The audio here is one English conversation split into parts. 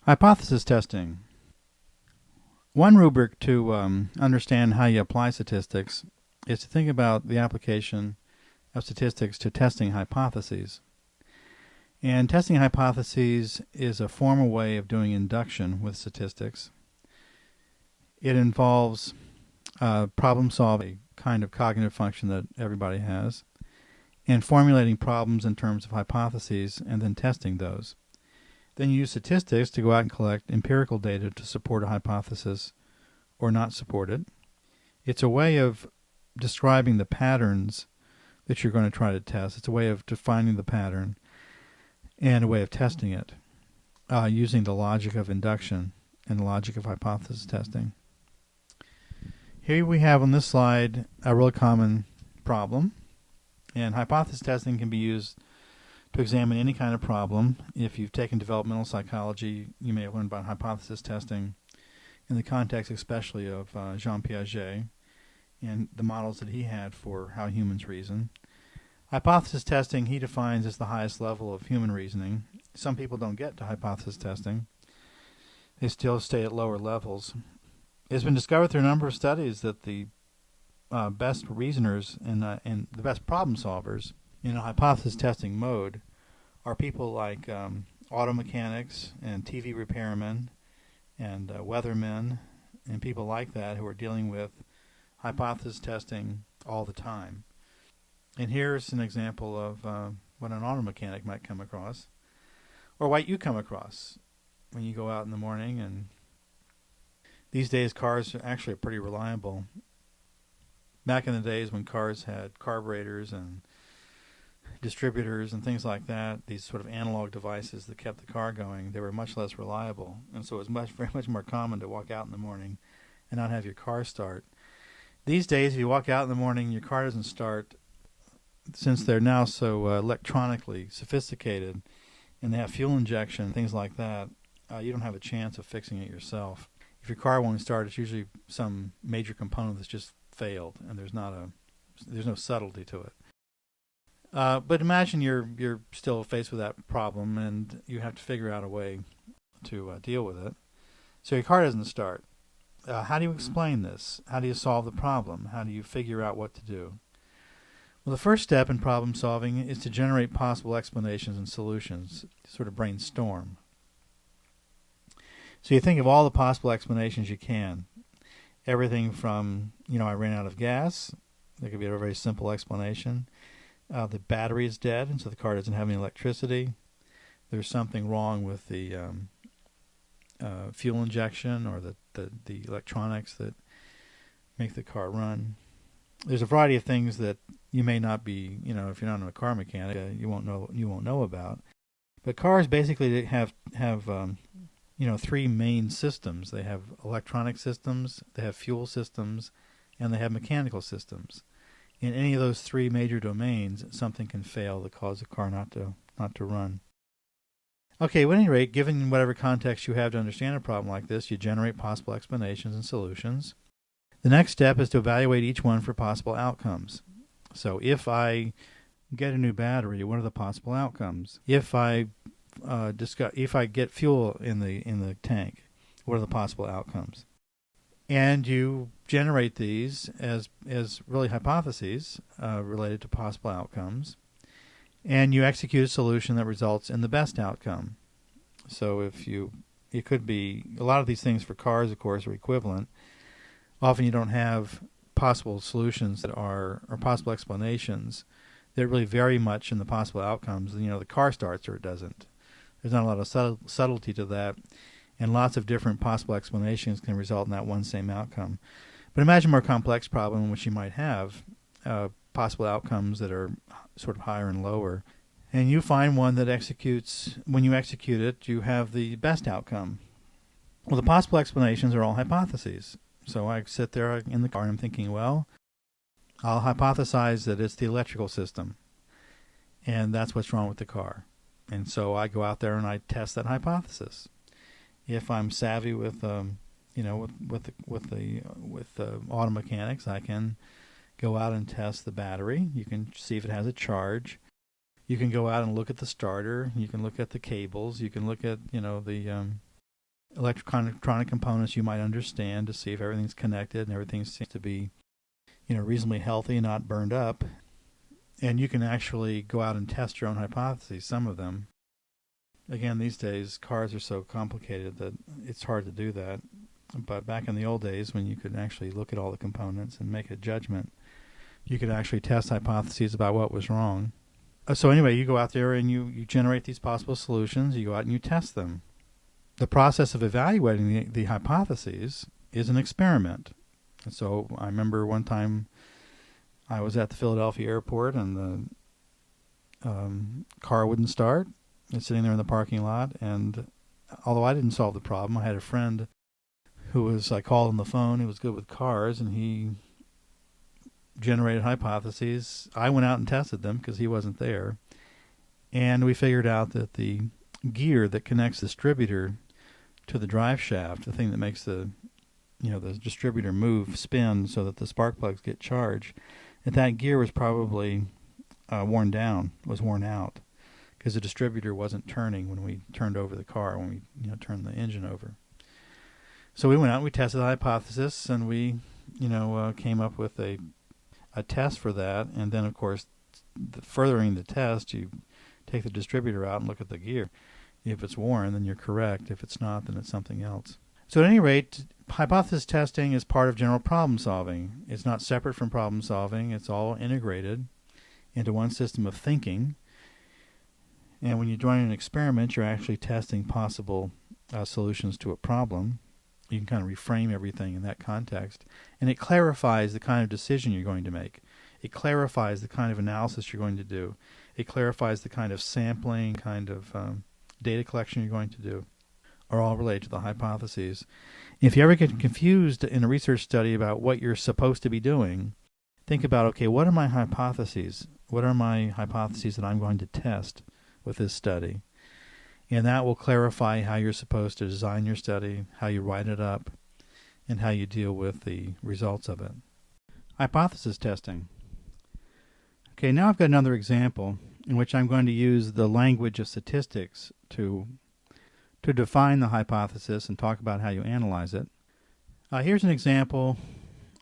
Hypothesis testing. One rubric to understand how you apply statistics is to think about the application of statistics to testing hypotheses. And testing hypotheses is a formal way of doing induction with statistics. It involves problem solving, kind of cognitive function that everybody has, and formulating problems in terms of hypotheses and then testing those. Then you use statistics to go out and collect empirical data to support a hypothesis or not support it. It's a way of describing the patterns that you're going to try to test. It's a way of defining the pattern and a way of testing it using the logic of induction and the logic of hypothesis testing. Here we have on this slide a really common problem. And hypothesis testing can be used to examine any kind of problem. If you've taken developmental psychology, you may have learned about hypothesis testing in the context especially of Jean Piaget and the models that he had for how humans reason. Hypothesis testing he defines as the highest level of human reasoning. Some people don't get to hypothesis testing. They still stay at lower levels. It's been discovered through a number of studies that the best reasoners and the best problem solvers in a hypothesis testing mode are people like auto mechanics and TV repairmen and weathermen and people like that who are dealing with hypothesis testing all the time. And here's an example of what an auto mechanic might come across, or what you come across when you go out in the morning. And these days cars actually are pretty reliable. Back in the days when cars had carburetors and distributors and things like that, these sort of analog devices that kept the car going, they were much less reliable. And so it was very much more common to walk out in the morning and not have your car start. These days, if you walk out in the morning and your car doesn't start, since they're now so electronically sophisticated and they have fuel injection, things like that, you don't have a chance of fixing it yourself. If your car won't start, it's usually some major component that's just failed, and there's no subtlety to it. But imagine you're still faced with that problem, and you have to figure out a way to deal with it. So your car doesn't start. How do you explain this? How do you solve the problem? How do you figure out what to do? Well, the first step in problem solving is to generate possible explanations and solutions, sort of brainstorm. So you think of all the possible explanations you can. Everything from, I ran out of gas. There could be a very simple explanation. The battery is dead, and so the car doesn't have any electricity. There's something wrong with the fuel injection or the electronics that make the car run. There's a variety of things that you may not be, if you're not a car mechanic, you won't know about. But cars basically have three main systems. They have electronic systems, they have fuel systems, and they have mechanical systems. In any of those three major domains, something can fail that cause the car not to run. Okay, well, at any rate, given whatever context you have to understand a problem like this, you generate possible explanations and solutions. The next step is to evaluate each one for possible outcomes. So if I get a new battery, what are the possible outcomes? If I get fuel in the tank, what are the possible outcomes? And you generate these as really hypotheses related to possible outcomes, and you execute a solution that results in the best outcome. So it could be a lot of these things for cars, of course, are equivalent. Often you don't have possible solutions that are or possible explanations that really vary much in the possible outcomes. The car starts or it doesn't. There's not a lot of subtlety to that, and lots of different possible explanations can result in that one same outcome. But imagine a more complex problem in which you might have possible outcomes that are sort of higher and lower. And you find one that executes, when you execute it, you have the best outcome. Well, the possible explanations are all hypotheses. So I sit there in the car and I'm thinking, well, I'll hypothesize that it's the electrical system, and that's what's wrong with the car. And so I go out there and I test that hypothesis. If I'm savvy with auto mechanics, I can go out and test the battery. You can see if it has a charge. You can go out and look at the starter. You can look at the cables. You can look at the electronic components you might understand to see if everything's connected and everything seems to be, reasonably healthy and not burned up. And you can actually go out and test your own hypotheses, some of them. Again, these days, cars are so complicated that it's hard to do that. But back in the old days, when you could actually look at all the components and make a judgment, you could actually test hypotheses about what was wrong. So anyway, you go out there and you generate these possible solutions. You go out and you test them. The process of evaluating the hypotheses is an experiment. And so I remember one time I was at the Philadelphia airport and the car wouldn't start. It's sitting there in the parking lot. And although I didn't solve the problem, I had a friend I called on the phone, who was good with cars, and he generated hypotheses. I went out and tested them because he wasn't there. And we figured out that the gear that connects the distributor to the drive shaft, the thing that makes the distributor spin so that the spark plugs get charged, that gear was probably worn out because the distributor wasn't turning when we turned over the car, when we turned the engine over. So we went out and we tested the hypothesis, and we came up with a test for that. And then, of course, furthering the test, you take the distributor out and look at the gear. If it's worn, then you're correct. If it's not, then it's something else. So at any rate, hypothesis testing is part of general problem solving. It's not separate from problem solving. It's all integrated into one system of thinking. And when you join an experiment, you're actually testing possible solutions to a problem. You can kind of reframe everything in that context. And it clarifies the kind of decision you're going to make. It clarifies the kind of analysis you're going to do. It clarifies the kind of sampling, kind of data collection you're going to do, are all related to the hypotheses. If you ever get confused in a research study about what you're supposed to be doing, think about, okay, what are my hypotheses? What are my hypotheses that I'm going to test with this study? And that will clarify how you're supposed to design your study, how you write it up, and how you deal with the results of it. Hypothesis testing. Okay, now I've got another example in which I'm going to use the language of statistics to define the hypothesis and talk about how you analyze it. Here's an example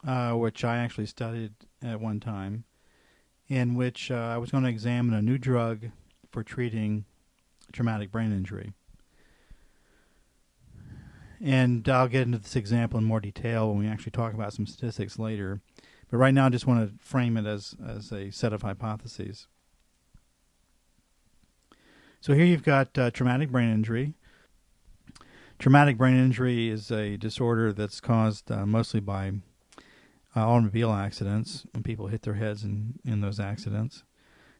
which I actually studied at one time, in which I was going to examine a new drug for treating traumatic brain injury. And I'll get into this example in more detail when we actually talk about some statistics later. But right now I just want to frame it as a set of hypotheses. So here you've got traumatic brain injury. Traumatic brain injury is a disorder that's caused mostly by automobile accidents, when people hit their heads in those accidents.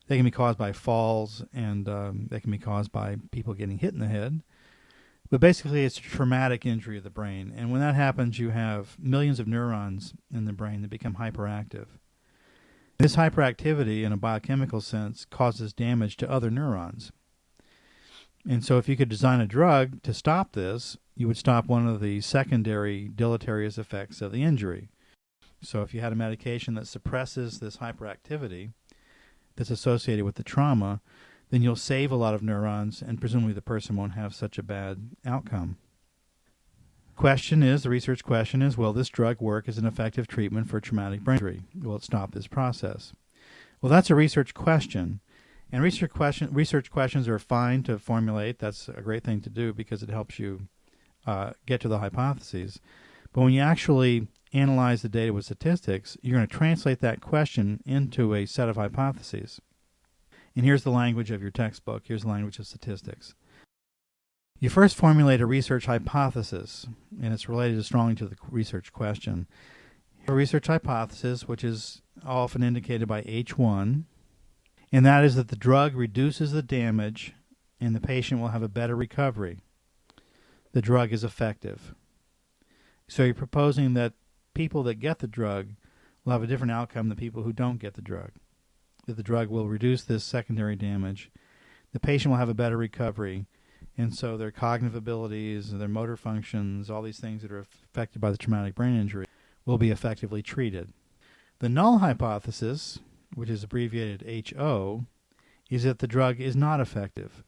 They can be caused by falls, and they can be caused by people getting hit in the head. But basically, it's a traumatic injury of the brain. And when that happens, you have millions of neurons in the brain that become hyperactive. This hyperactivity, in a biochemical sense, causes damage to other neurons. And so if you could design a drug to stop this, you would stop one of the secondary deleterious effects of the injury. So if you had a medication that suppresses this hyperactivity that's associated with the trauma, then you'll save a lot of neurons, and presumably the person won't have such a bad outcome. The research question is, will this drug work as an effective treatment for traumatic brain injury? Will it stop this process? Well, that's a research question. And research questions are fine to formulate. That's a great thing to do because it helps you get to the hypotheses. But when you actually analyze the data with statistics, you're going to translate that question into a set of hypotheses. And here's the language of your textbook. Here's the language of statistics. You first formulate a research hypothesis, and it's related strongly to the research question. A research hypothesis, which is often indicated by H1, and that is that the drug reduces the damage and the patient will have a better recovery. The drug is effective. So you're proposing that people that get the drug will have a different outcome than people who don't get the drug. That the drug will reduce this secondary damage. The patient will have a better recovery. And so their cognitive abilities, their motor functions, all these things that are affected by the traumatic brain injury will be effectively treated. The null hypothesis, which is abbreviated HO, is that the drug is not effective.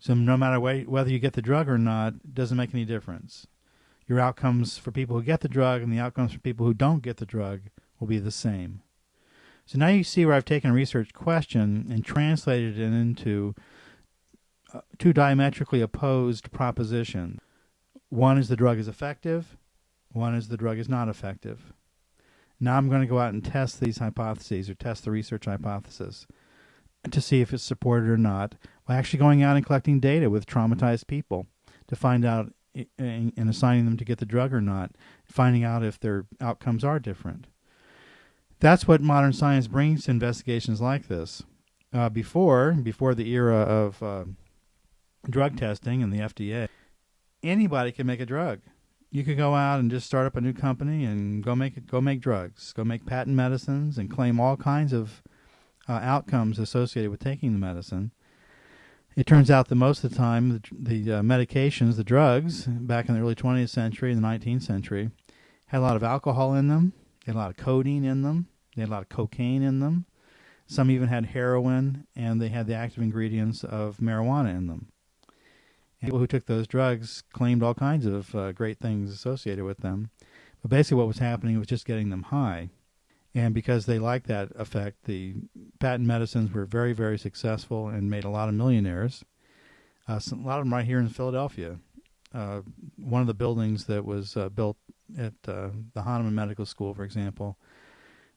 So no matter whether you get the drug or not, it doesn't make any difference. Your outcomes for people who get the drug and the outcomes for people who don't get the drug will be the same. So now you see where I've taken a research question and translated it into two diametrically opposed propositions. One is the drug is effective. One is the drug is not effective. Now I'm going to go out and test these hypotheses, or test the research hypothesis, to see if it's supported or not, by actually going out and collecting data with traumatized people to find out and assigning them to get the drug or not, finding out if their outcomes are different. That's what modern science brings to investigations like this. Before the era of drug testing and the FDA, anybody can make a drug. You could go out and just start up a new company and go make drugs, go make patent medicines, and claim all kinds of outcomes associated with taking the medicine. It turns out that most of the time, the medications, the drugs, back in the early 20th century and the 19th century, had a lot of alcohol in them, they had a lot of codeine in them, they had a lot of cocaine in them. Some even had heroin, and they had the active ingredients of marijuana in them. And people who took those drugs claimed all kinds of great things associated with them. But basically what was happening was just getting them high. And because they liked that effect, the patent medicines were very, very successful and made a lot of millionaires. A lot of them right here in Philadelphia. One of the buildings that was built at the Hahnemann Medical School, for example,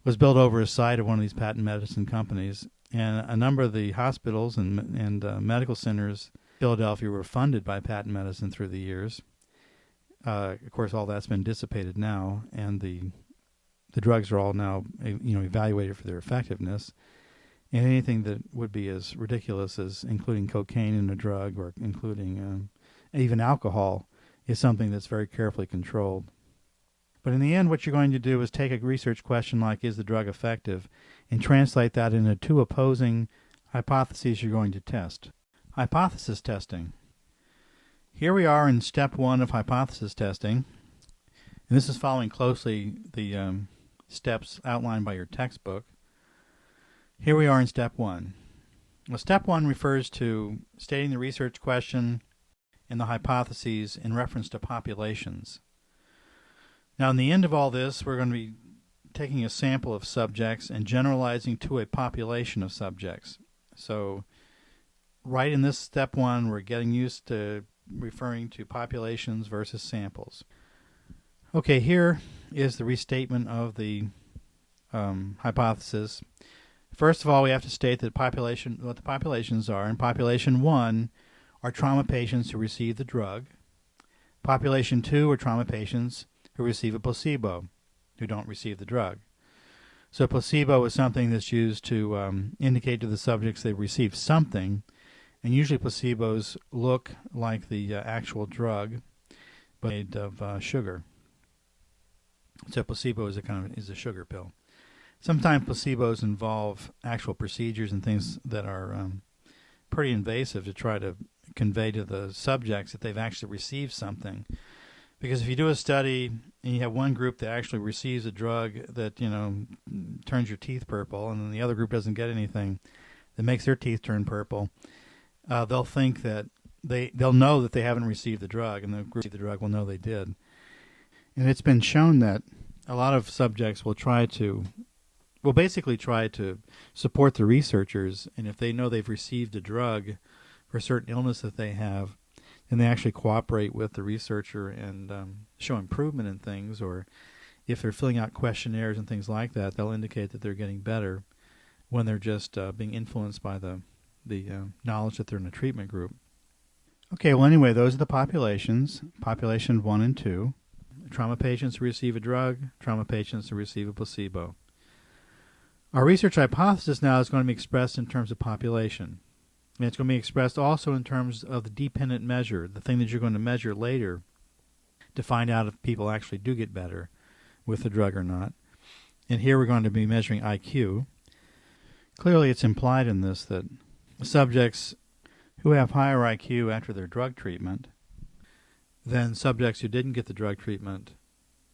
was built over a site of one of these patent medicine companies. And a number of the hospitals and medical centers in Philadelphia were funded by patent medicine through the years. Of course, all that's been dissipated now, and the drugs are all now evaluated for their effectiveness. And anything that would be as ridiculous as including cocaine in a drug, or including even alcohol, is something that's very carefully controlled. But in the end, what you're going to do is take a research question like, is the drug effective, and translate that into two opposing hypotheses you're going to test. Hypothesis testing. Here we are in step one of hypothesis testing, and this is following closely the steps outlined by your textbook. Here we are in step one. Well, step one refers to stating the research question and the hypotheses in reference to populations. Now, in the end of all this, we're going to be taking a sample of subjects and generalizing to a population of subjects. So right in this step one, we're getting used to referring to populations versus samples. Okay, here is the restatement of the hypothesis. First of all, we have to state that what the populations are. In population 1 are trauma patients who receive the drug. Population 2 are trauma patients who receive a placebo, who don't receive the drug. So placebo is something that's used to indicate to the subjects they've received something, and usually placebos look like the actual drug, but made of sugar. So placebo is a sugar pill. Sometimes placebos involve actual procedures and things that are pretty invasive to try to convey to the subjects that they've actually received something. Because if you do a study and you have one group that actually receives a drug that turns your teeth purple, and then the other group doesn't get anything that makes their teeth turn purple, they'll think that they'll know that they haven't received the drug, and the group that received the drug will know they did. And it's been shown that a lot of subjects will basically try to support the researchers, and if they know they've received a drug for a certain illness that they have, then they actually cooperate with the researcher and show improvement in things, or if they're filling out questionnaires and things like that, they'll indicate that they're getting better when they're just being influenced by the knowledge that they're in a treatment group. Okay, well anyway, those are the populations, population 1 and 2. Trauma patients who receive a drug, trauma patients who receive a placebo. Our research hypothesis now is going to be expressed in terms of population. And it's going to be expressed also in terms of the dependent measure, the thing that you're going to measure later to find out if people actually do get better with the drug or not. And here we're going to be measuring IQ. Clearly it's implied in this that subjects who have higher IQ after their drug treatment than subjects who didn't get the drug treatment,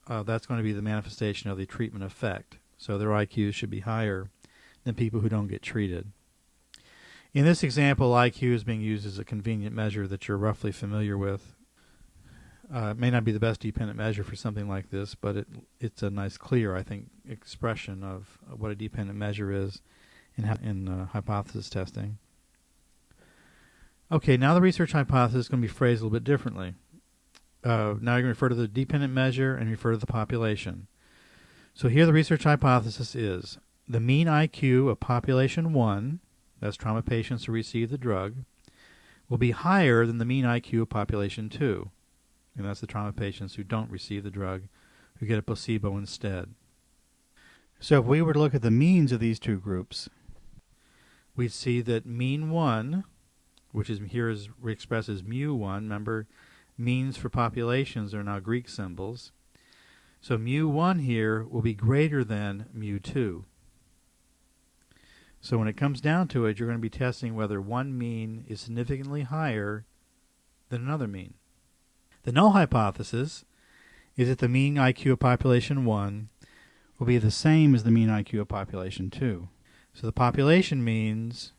that's going to be the manifestation of the treatment effect. So their IQs should be higher than people who don't get treated. In this example, IQ is being used as a convenient measure that you're roughly familiar with. It may not be the best dependent measure for something like this, but it's a nice, clear, I think, expression of what a dependent measure is in hypothesis testing. Okay, now the research hypothesis is going to be phrased a little bit differently. Now you're going to refer to the dependent measure and refer to the population. So here the research hypothesis is the mean IQ of population 1, that's trauma patients who receive the drug, will be higher than the mean IQ of population 2. And that's the trauma patients who don't receive the drug, who get a placebo instead. So if we were to look at the means of these two groups, we'd see that mean 1, which is here is expressed as mu1, remember, means for populations are now Greek symbols. So mu1 here will be greater than mu2. So when it comes down to it, you're going to be testing whether one mean is significantly higher than another mean. The null hypothesis is that the mean IQ of population 1 will be the same as the mean IQ of population 2. So the population means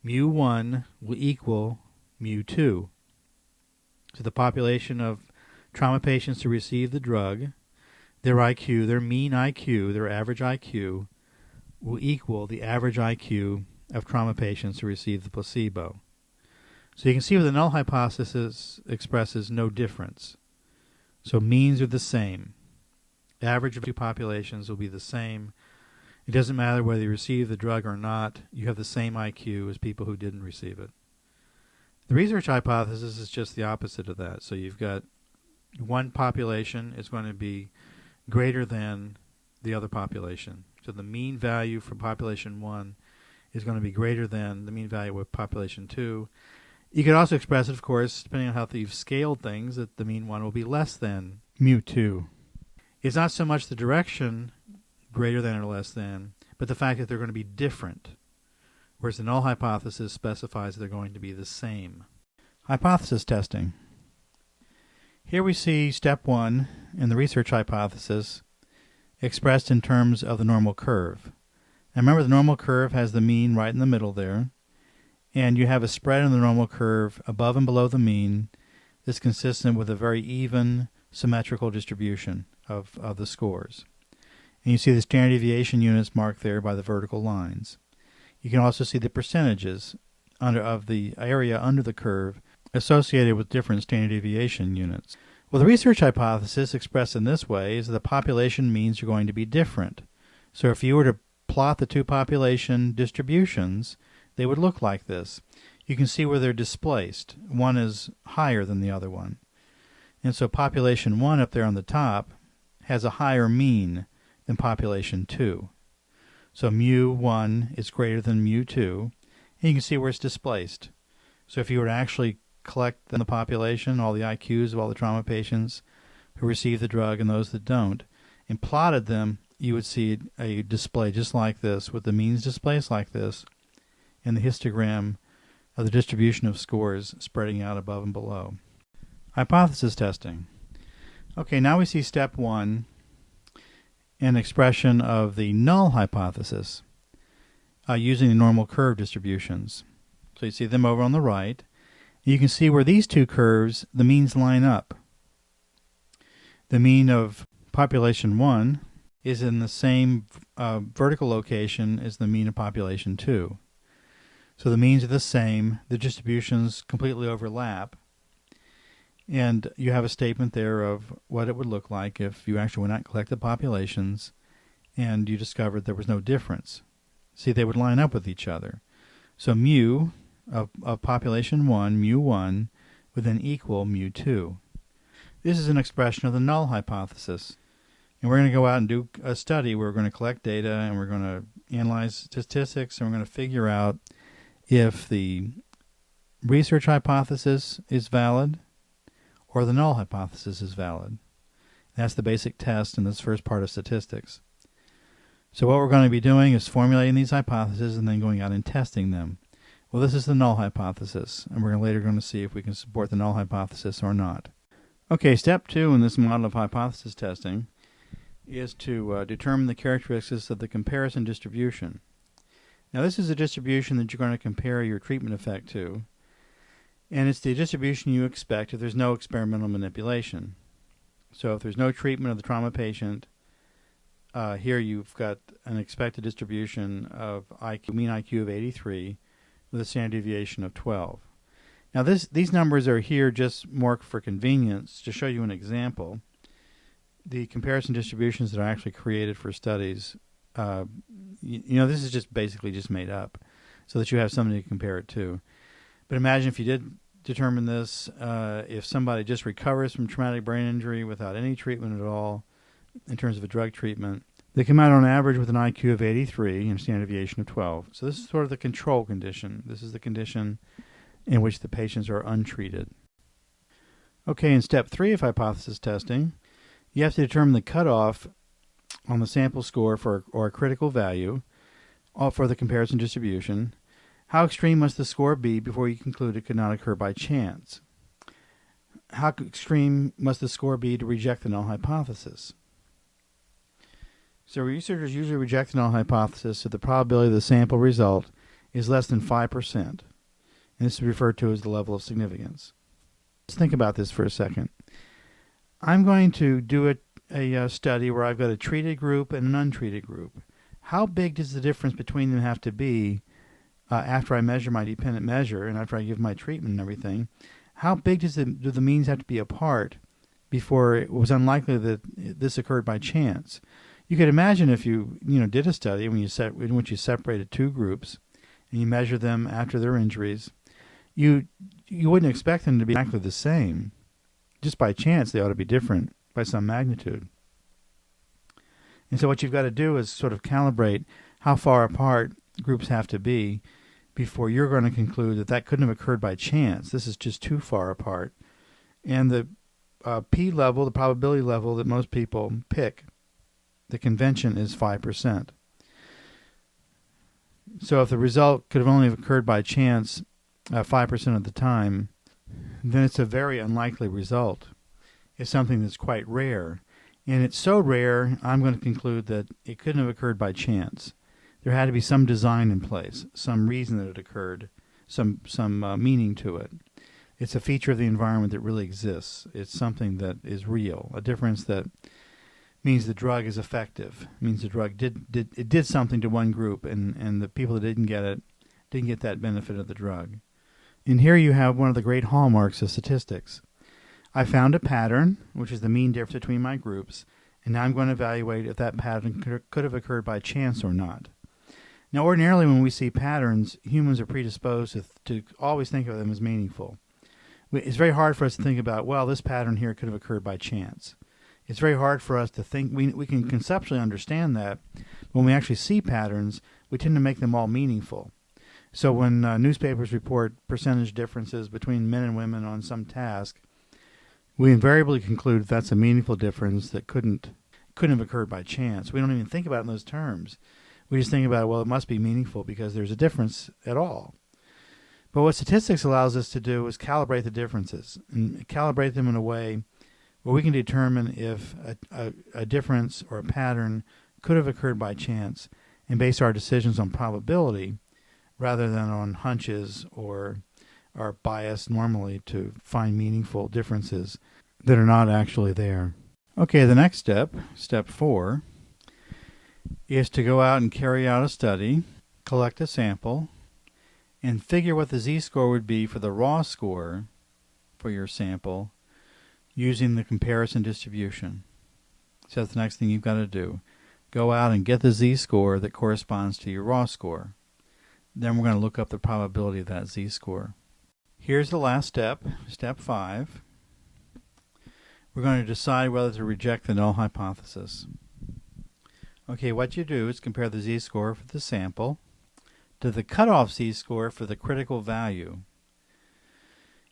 mu1 will equal mu2. So the population of trauma patients who receive the drug, their IQ, their mean IQ, their average IQ, will equal the average IQ of trauma patients who receive the placebo. So you can see where the null hypothesis expresses no difference. So means are the same. Average of two populations will be the same. It doesn't matter whether you receive the drug or not. You have the same IQ as people who didn't receive it. The research hypothesis is just the opposite of that. So you've got one population is going to be greater than the other population. So the mean value for population 1 is going to be greater than the mean value of population 2. You could also express it, of course, depending on how you've scaled things, that the mean 1 will be less than mu2. It's not so much the direction, greater than or less than, but the fact that they're going to be different, whereas the null hypothesis specifies they're going to be the same. Hypothesis testing. Here we see step 1 in the research hypothesis expressed in terms of the normal curve. Now remember, the normal curve has the mean right in the middle there, and you have a spread in the normal curve above and below the mean that's consistent with a very even symmetrical distribution of the scores. And you see the standard deviation units marked there by the vertical lines. You can also see the percentages of the area under the curve associated with different standard deviation units. Well, the research hypothesis expressed in this way is that the population means are going to be different. So if you were to plot the two population distributions, they would look like this. You can see where they're displaced. One is higher than the other one. And so population 1 up there on the top has a higher mean than population 2. So mu1 is greater than mu2, and you can see where it's displaced. So if you were to actually collect the population, all the IQs of all the trauma patients who receive the drug and those that don't, and plotted them, you would see a display just like this, with the means displaced like this, and the histogram of the distribution of scores spreading out above and below. Hypothesis testing. Okay, now we see step 1, an expression of the null hypothesis using the normal curve distributions. So you see them over on the right. You can see where these two curves, the means line up. The mean of population 1 is in the same vertical location as the mean of population 2. So the means are the same, the distributions completely overlap, and you have a statement there of what it would look like if you actually went out and collected populations and you discovered there was no difference. See, they would line up with each other. So mu of population 1, mu1, would then equal mu2. This is an expression of the null hypothesis. And we're going to go out and do a study where we're going to collect data and we're going to analyze statistics and we're going to figure out if the research hypothesis is valid or the null hypothesis is valid. That's the basic test in this first part of statistics. So what we're going to be doing is formulating these hypotheses and then going out and testing them. Well, this is the null hypothesis, and we're later going to see if we can support the null hypothesis or not. Okay, step 2 in this model of hypothesis testing is to determine the characteristics of the comparison distribution. Now this is a distribution that you're going to compare your treatment effect to, and it's the distribution you expect if there's no experimental manipulation. So if there's no treatment of the trauma patient, here you've got an expected distribution of mean IQ of 83 with a standard deviation of 12. Now these numbers are here just more for convenience to show you an example. The comparison distributions that are actually created for studies, this is just basically just made up so that you have something to compare it to. But imagine if you did determine this, if somebody just recovers from traumatic brain injury without any treatment at all in terms of a drug treatment, they come out on average with an IQ of 83 and a standard deviation of 12. So this is sort of the control condition. This is the condition in which the patients are untreated. Okay, in step 3 of hypothesis testing, you have to determine the cutoff on the sample score or a critical value for the comparison distribution. How extreme must the score be before you conclude it could not occur by chance? How extreme must the score be to reject the null hypothesis? So researchers usually reject the null hypothesis if the probability of the sample result is less than 5%. And this is referred to as the level of significance. Let's think about this for a second. I'm going to do a study where I've got a treated group and an untreated group. How big does the difference between them have to be after I measure my dependent measure and after I give my treatment and everything? How big do the means have to be apart before it was unlikely that this occurred by chance? You could imagine if you did a study in which you separated two groups and you measured them after their injuries, you wouldn't expect them to be exactly the same. Just by chance, they ought to be different by some magnitude. And so what you've got to do is sort of calibrate how far apart groups have to be before you're going to conclude that couldn't have occurred by chance. This is just too far apart. And the P level, the probability level that most people pick, the convention is 5%. So if the result could have only occurred by chance 5% of the time, then it's a very unlikely result. It's something that's quite rare. And it's so rare, I'm going to conclude that it couldn't have occurred by chance. There had to be some design in place, some reason that it occurred, some meaning to it. It's a feature of the environment that really exists. It's something that is real, a difference that means the drug is effective, means the drug did something to one group, and the people that didn't get that benefit of the drug. And here you have one of the great hallmarks of statistics. I found a pattern, which is the mean difference between my groups, and now I'm going to evaluate if that pattern could have occurred by chance or not. Now, ordinarily when we see patterns, humans are predisposed to always think of them as meaningful. It's very hard for us to think about, well, this pattern here could have occurred by chance. It's very hard for us to think. We can conceptually understand that. When we actually see patterns, we tend to make them all meaningful. So when newspapers report percentage differences between men and women on some task, we invariably conclude that's a meaningful difference that couldn't have occurred by chance. We don't even think about it in those terms. We just think about, well, it must be meaningful because there's a difference at all. But what statistics allows us to do is calibrate the differences and calibrate them in a way where we can determine if a difference or a pattern could have occurred by chance and base our decisions on probability rather than on hunches or are biased normally to find meaningful differences that are not actually there. Okay, the next step, step 4, is to go out and carry out a study, collect a sample, and figure what the z-score would be for the raw score for your sample using the comparison distribution. So that's the next thing you've got to do. Go out and get the z-score that corresponds to your raw score. Then we're going to look up the probability of that z-score. Here's the last step, step 5. We're going to decide whether to reject the null hypothesis. Okay, what you do is compare the z-score for the sample to the cutoff z-score for the critical value.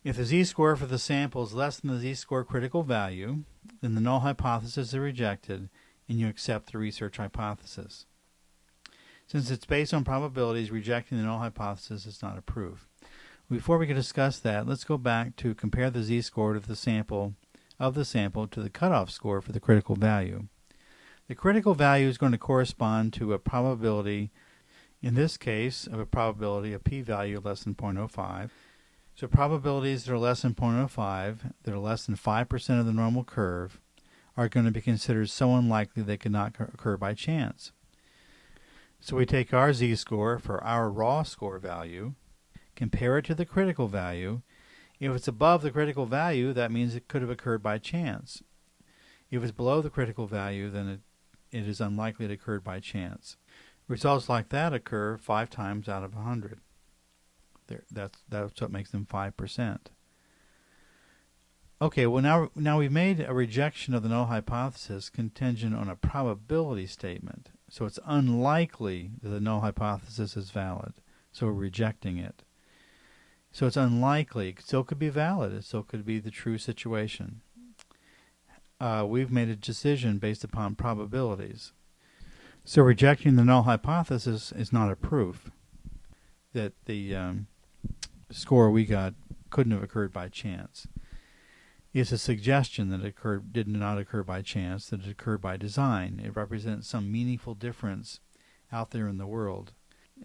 If the z-score for the sample is less than the z-score critical value, then the null hypothesis is rejected and you accept the research hypothesis. Since it's based on probabilities, rejecting the null hypothesis is not a proof. Before we can discuss that, let's go back to compare the z-score of the sample to the cutoff score for the critical value. The critical value is going to correspond to a probability In this case, of a probability, a p-value less than 0.05. So probabilities that are less than 0.05, that are less than 5% of the normal curve, are going to be considered so unlikely they could not occur by chance. So we take our z-score for our raw score value, compare it to the critical value. If it's above the critical value, that means it could have occurred by chance. If it's below the critical value, then it is unlikely it occurred by chance. Results like that occur 5 times out of 100. That's what makes them 5%. Okay, well now we've made a rejection of the null hypothesis contingent on a probability statement. So it's unlikely that the null hypothesis is valid. So we're rejecting it. So it's unlikely. It still could be valid. It still could be the true situation. We've made a decision based upon probabilities. So rejecting the null hypothesis is not a proof that the score we got couldn't have occurred by chance. It's a suggestion that it did not occur by chance, that it occurred by design. It represents some meaningful difference out there in the world.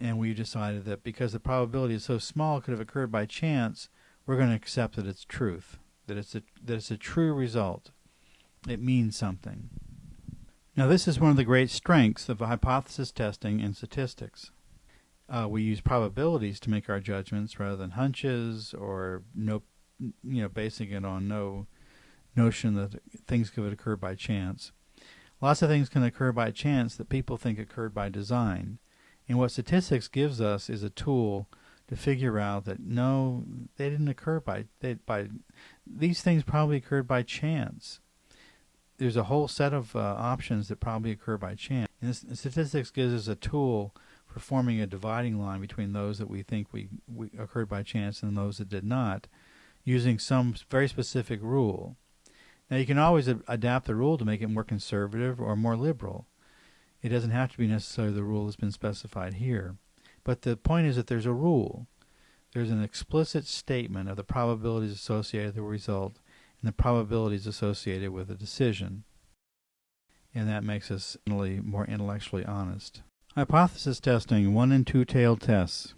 And we decided that because the probability is so small it could have occurred by chance, we're going to accept that it's truth, that it's a true result. It means something. Now this is one of the great strengths of hypothesis testing in statistics. We use probabilities to make our judgments rather than hunches or basing it on no notion that things could occur by chance. Lots of things can occur by chance that people think occurred by design. And what statistics gives us is a tool to figure out that no, they didn't occur by these things probably occurred by chance. There's a whole set of options that probably occur by chance. And statistics gives us a tool for forming a dividing line between those that we think we occurred by chance and those that did not, using some very specific rule. Now you can always adapt the rule to make it more conservative or more liberal. It doesn't have to be necessarily the rule that's been specified here. But the point is that there's a rule. There's an explicit statement of the probabilities associated with the result and the probabilities associated with the decision. And that makes us more intellectually honest. Hypothesis testing, 1- and 2-tailed tests.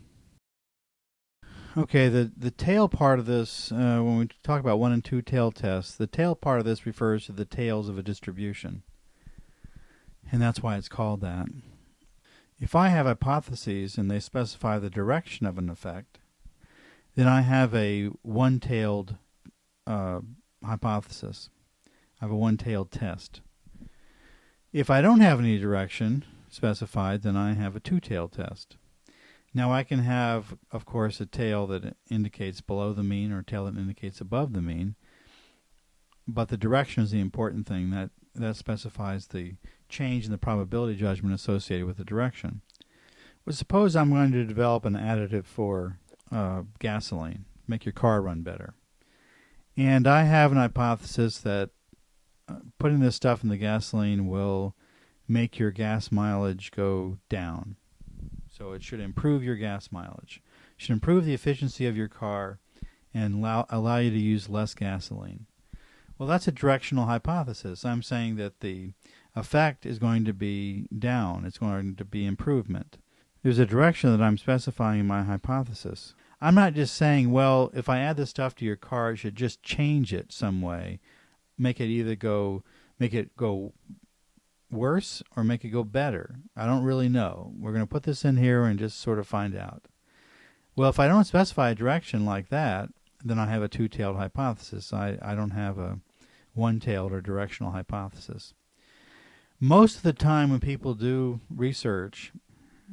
Okay, the tail part of this, when we talk about 1- and 2-tailed tests, the tail part of this refers to the tails of a distribution. And that's why it's called that. If I have hypotheses and they specify the direction of an effect, then I have a one-tailed hypothesis. I have a one-tailed test. If I don't have any direction specified, then I have a 2-tailed test. Now I can have, of course, a tail that indicates below the mean or a tail that indicates above the mean, but the direction is the important thing. That specifies the change in the probability judgment associated with the direction. Well, suppose I'm going to develop an additive for gasoline, make your car run better. And I have an hypothesis that putting this stuff in the gasoline will make your gas mileage go down. So it should improve your gas mileage. It should improve the efficiency of your car and allow you to use less gasoline. Well, that's a directional hypothesis. I'm saying that the effect is going to be down. It's going to be improvement. There's a direction that I'm specifying in my hypothesis. I'm not just saying, well, if I add this stuff to your car, it should just change it some way. Make it go worse or make it go better. I don't really know. We're going to put this in here and just sort of find out. Well, if I don't specify a direction like that, then I have a 2-tailed hypothesis. I don't have a one-tailed or directional hypothesis. Most of the time when people do research,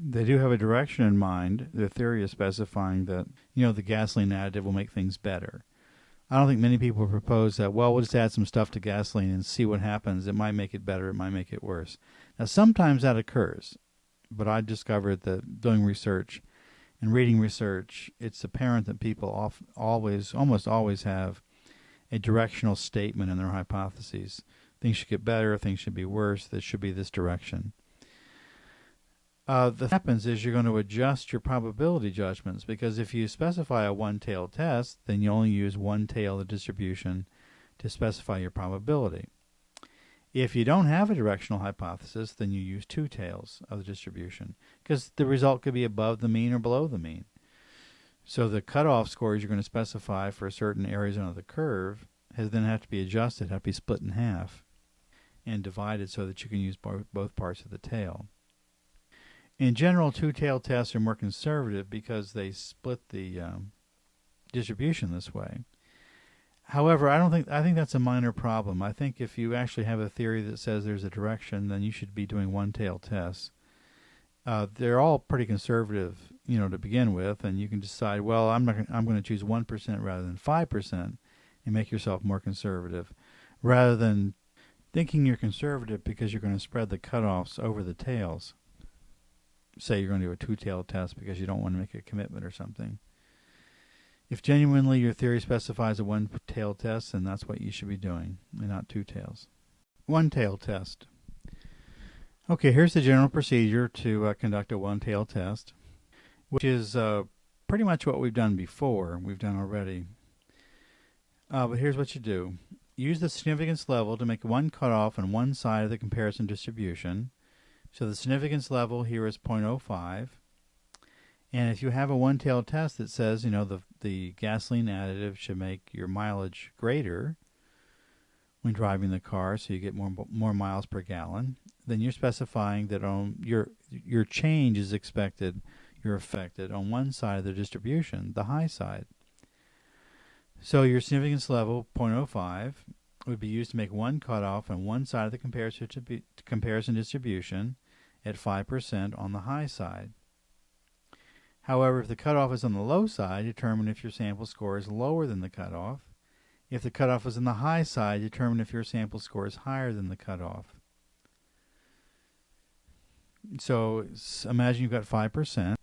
they do have a direction in mind. Their theory is specifying that, the gasoline additive will make things better. I don't think many people propose that, well, we'll just add some stuff to gasoline and see what happens. It might make it better. It might make it worse. Now, sometimes that occurs, but I discovered that doing research and reading research, it's apparent that people almost always have a directional statement in their hypotheses. Things should get better. Things should be worse. This should be this direction. What happens is you're going to adjust your probability judgments, because if you specify a one-tailed test, then you only use one tail of the distribution to specify your probability. If you don't have a directional hypothesis, then you use two tails of the distribution, because the result could be above the mean or below the mean. So the cutoff scores you're going to specify for certain areas on the curve then have to be adjusted, have to be split in half and divided so that you can use both parts of the tail. In general, two-tailed tests are more conservative because they split the distribution this way. However, I think that's a minor problem. I think if you actually have a theory that says there's a direction, then you should be doing one-tailed tests. They're all pretty conservative, to begin with, and you can decide, well, I'm going to choose 1% rather than 5% and make yourself more conservative, rather than thinking you're conservative because you're going to spread the cutoffs over the tails. Say you're going to do a two-tailed test because you don't want to make a commitment or something. If genuinely your theory specifies a one-tailed test, then that's what you should be doing, and not two tails. One-tailed test. Okay, here's the general procedure to conduct a one-tailed test, which is pretty much what we've done before, we've done already. But here's what you do. Use the significance level to make one cutoff on one side of the comparison distribution. So the significance level here is 0.05. And if you have a one-tailed test that says, the gasoline additive should make your mileage greater when driving the car, so you get more miles per gallon, then you're specifying that your change is expected, you're affected on one side of the distribution, the high side. So your significance level, 0.05, would be used to make one cutoff on one side of the comparison distribution at 5% on the high side. However, if the cutoff is on the low side, determine if your sample score is lower than the cutoff. If the cutoff is on the high side, determine if your sample score is higher than the cutoff. So imagine you've got 5%.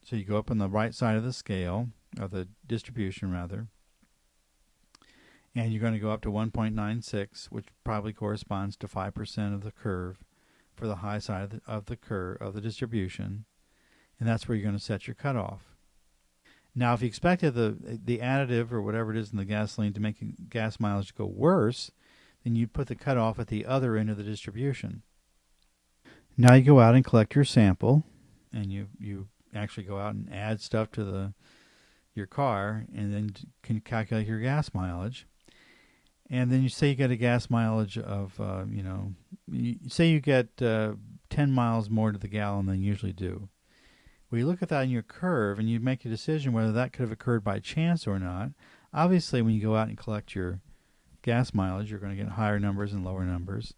So you go up on the right side of the scale, of the distribution rather, and you're going to go up to 1.96, which probably corresponds to 5% of the curve for the high side of the curve of the distribution, and that's where you're going to set your cutoff. Now, if you expected the additive or whatever it is in the gasoline to make gas mileage go worse, then you'd put the cutoff at the other end of the distribution. Now you go out and collect your sample, and you actually go out and add stuff to your car, and then can calculate your gas mileage. And then you say you get a gas mileage of, say you get 10 miles more to the gallon than you usually do. Well, you look at that in your curve, and you make a decision whether that could have occurred by chance or not. Obviously, when you go out and collect your gas mileage, you're going to get higher numbers and lower numbers,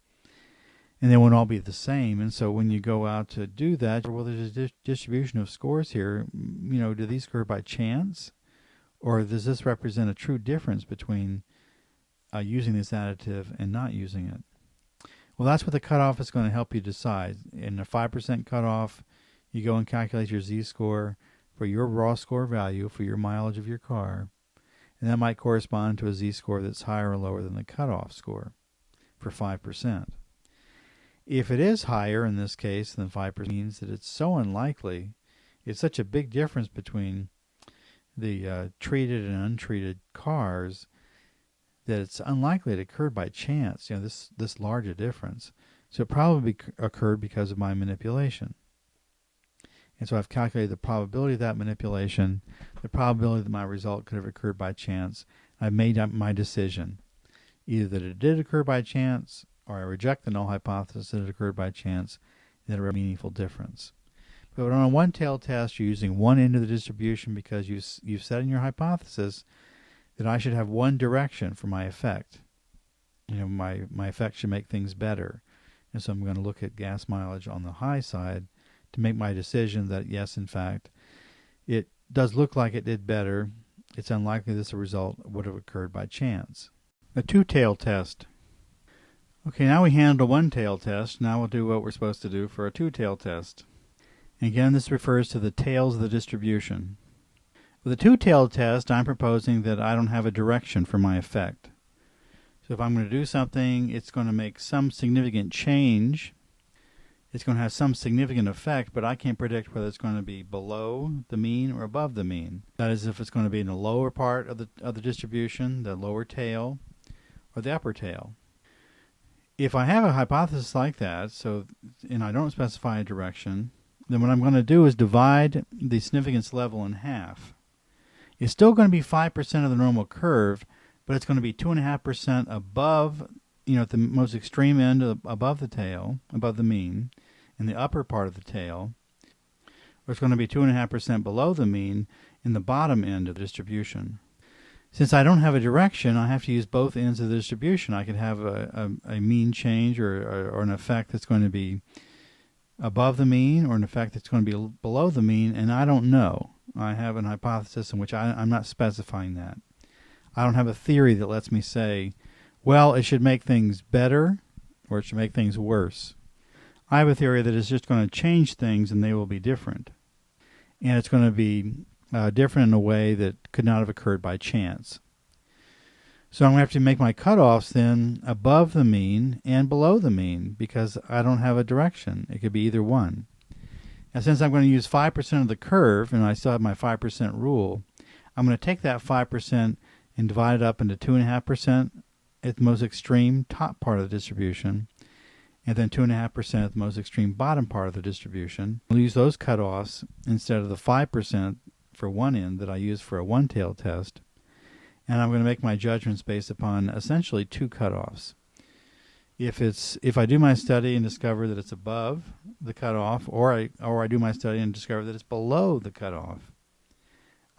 and they won't all be the same. And so when you go out to do that, well, there's a distribution of scores here. Do these occur by chance, or does this represent a true difference between using this additive and not using it? Well, that's what the cutoff is going to help you decide. In a 5% cutoff, you go and calculate your z-score for your raw score value for your mileage of your car, and that might correspond to a z-score that's higher or lower than the cutoff score for 5%. If it is higher in this case than 5%, means that it's so unlikely, it's such a big difference between the treated and untreated cars, that it's unlikely it occurred by chance, this large a difference. So it probably occurred because of my manipulation. And so I've calculated the probability of that manipulation, the probability that my result could have occurred by chance. I've made up my decision, either that it did occur by chance, or I reject the null hypothesis that it occurred by chance, and that a meaningful difference. But on a one-tailed test, you're using one end of the distribution because you've set in your hypothesis that I should have one direction for my effect. My effect should make things better. And so I'm going to look at gas mileage on the high side to make my decision that, yes, in fact, it does look like it did better. It's unlikely this result would have occurred by chance. A two-tailed test. Okay, now we handled a one-tailed test. Now we'll do what we're supposed to do for a two-tailed test. And again, this refers to the tails of the distribution. With a two-tailed test, I'm proposing that I don't have a direction for my effect. So if I'm going to do something, it's going to make some significant change. It's going to have some significant effect, but I can't predict whether it's going to be below the mean or above the mean. That is, if it's going to be in the lower part of the distribution, the lower tail, or the upper tail. If I have a hypothesis like that, and I don't specify a direction, then what I'm going to do is divide the significance level in half. It's still going to be 5% of the normal curve, but it's going to be 2.5% above, at the most extreme end above the tail, above the mean, in the upper part of the tail, or it's going to be 2.5% below the mean in the bottom end of the distribution. Since I don't have a direction, I have to use both ends of the distribution. I could have a mean change or an effect that's going to be above the mean or an effect that's going to be below the mean, and I don't know. I have an hypothesis in which I'm not specifying that. I don't have a theory that lets me say, well, it should make things better or it should make things worse. I have a theory that it's just going to change things and they will be different. And it's going to be different in a way that could not have occurred by chance. So I'm going to have to make my cutoffs then above the mean and below the mean because I don't have a direction. It could be either one. And since I'm going to use 5% of the curve and I still have my 5% rule, I'm going to take that 5% and divide it up into 2.5% at the most extreme top part of the distribution and then 2.5% at the most extreme bottom part of the distribution. I'll use those cutoffs instead of the 5% for one end that I use for a one-tailed test, and I'm going to make my judgments based upon essentially two cutoffs. If I do my study and discover that it's above the cutoff, or I do my study and discover that it's below the cutoff,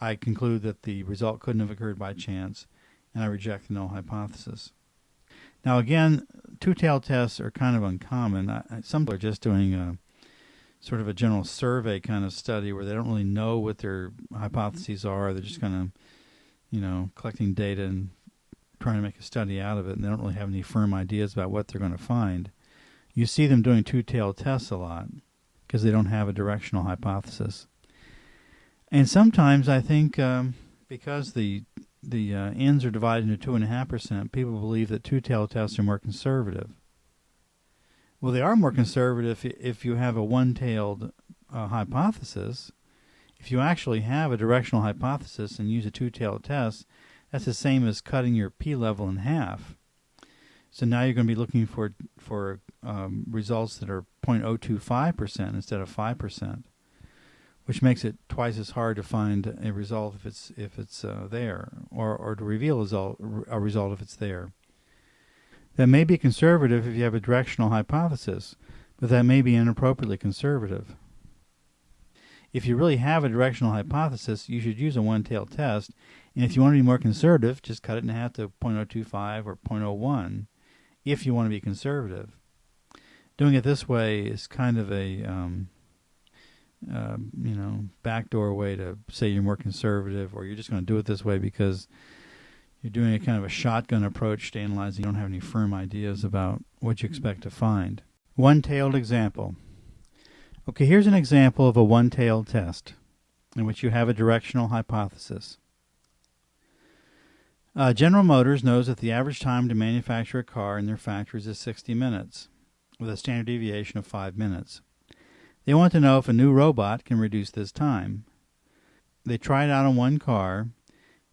I conclude that the result couldn't have occurred by chance, and I reject the null hypothesis. Now again, two-tailed tests are kind of uncommon. Some people are just doing a sort of a general survey kind of study where they don't really know what their hypotheses are. They're just kind of, collecting data and trying to make a study out of it, and they don't really have any firm ideas about what they're going to find. You see them doing two-tailed tests a lot because they don't have a directional hypothesis. And sometimes I think because the ends are divided into 2.5%, people believe that two-tailed tests are more conservative. Well, they are more conservative if you have a one-tailed hypothesis. If you actually have a directional hypothesis and use a two-tailed test, that's the same as cutting your p-level in half. So now you're going to be looking for results that are 0.025% instead of 5%, which makes it twice as hard to find a result if it's there, or to reveal a result if it's there. That may be conservative if you have a directional hypothesis, but that may be inappropriately conservative. If you really have a directional hypothesis, you should use a one-tailed test, and if you want to be more conservative, just cut it in half to 0.025 or 0.01 if you want to be conservative. Doing it this way is kind of a backdoor way to say you're more conservative, or you're just going to do it this way because you're doing a kind of a shotgun approach to analyzing. You don't have any firm ideas about what you expect to find. One-tailed example. Okay, here's an example of a one-tailed test in which you have a directional hypothesis. General Motors knows that the average time to manufacture a car in their factories is 60 minutes, with a standard deviation of 5 minutes. They want to know if a new robot can reduce this time. They try it out on one car,